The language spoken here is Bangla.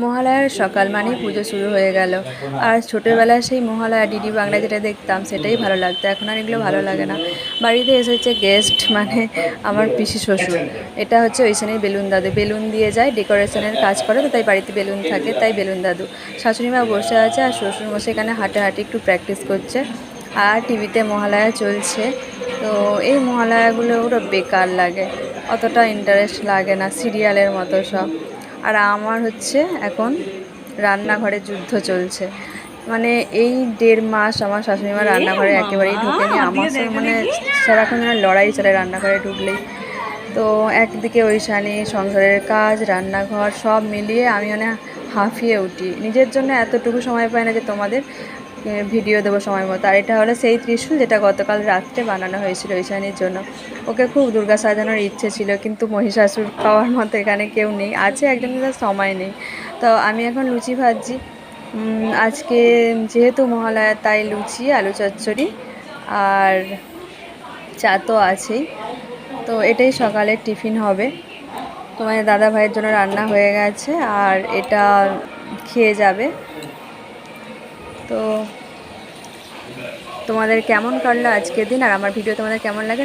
মহালয়ার সকাল মানেই পুজো শুরু হয়ে গেল। আর ছোটোবেলায় সেই মহালয়া ডিডি বাংলায় যেটা দেখতাম সেটাই ভালো লাগতো, এখন আর এগুলো ভালো লাগে না। বাড়িতে এসেছে গেস্ট, মানে আমার পিসি শ্বশুর। এটা হচ্ছে ওইখানেই বেলুন দাদু, বেলুন দিয়ে যায়, ডেকোরেশনের কাজ করে, তো তাই বাড়িতে বেলুন থাকে, তাই বেলুন দাদু। শাশুড়িমা বসে আছে আর শ্বশুরমশাই এখানে হাঁটাহাঁটি একটু প্র্যাকটিস করছে। আর টিভিতে মহালয়া চলছে। তো এই মহালয়াগুলো ওরা বেকার লাগে, অতটা ইন্টারেস্ট লাগে না, সিরিয়ালের মতো সব। আর আমার হচ্ছে এখন রান্নাঘরে যুদ্ধ চলছে। মানে এই 1.5 মাস আমার শাশুড়িমা রান্নাঘরে একেবারেই ঢোকেনি। আমার সঙ্গে মানে সারাক্ষণ যেন লড়াই চলে রান্নাঘরে ঢুকলেই। তো একদিকে ওইখানে সংসারের কাজ, রান্নাঘর সব মিলিয়ে আমি মানে হাঁফিয়ে উঠি। নিজের জন্য এতটুকু সময় পাই না যে তোমাদের ভিডিও দেবো সময় মতো। আর এটা হলো সেই ত্রিশূল যেটা গতকাল রাত্রে বানানো হয়েছিল ঈশানীর জন্য। ওকে খুব দুর্গা সাজানোর ইচ্ছে ছিল, কিন্তু মহিষাসুর পাওয়ার মতো এখানে কেউ নেই, আছে একজন, তার সময় নেই। তো আমি এখন লুচি ভাজছি। আজকে যেহেতু মহালয়া তাই লুচি, আলু চচ্চড়ি আর চা তো আছেই। তো এটাই সকালের টিফিন হবে। তোমাদের দাদা ভাইয়ের জন্য রান্না হয়ে গেছে আর এটা খেয়ে যাবে। তো তোমাদের কেমন কাটলো আজকের দিন, আর আমার ভিডিও তোমাদের কেমন লাগে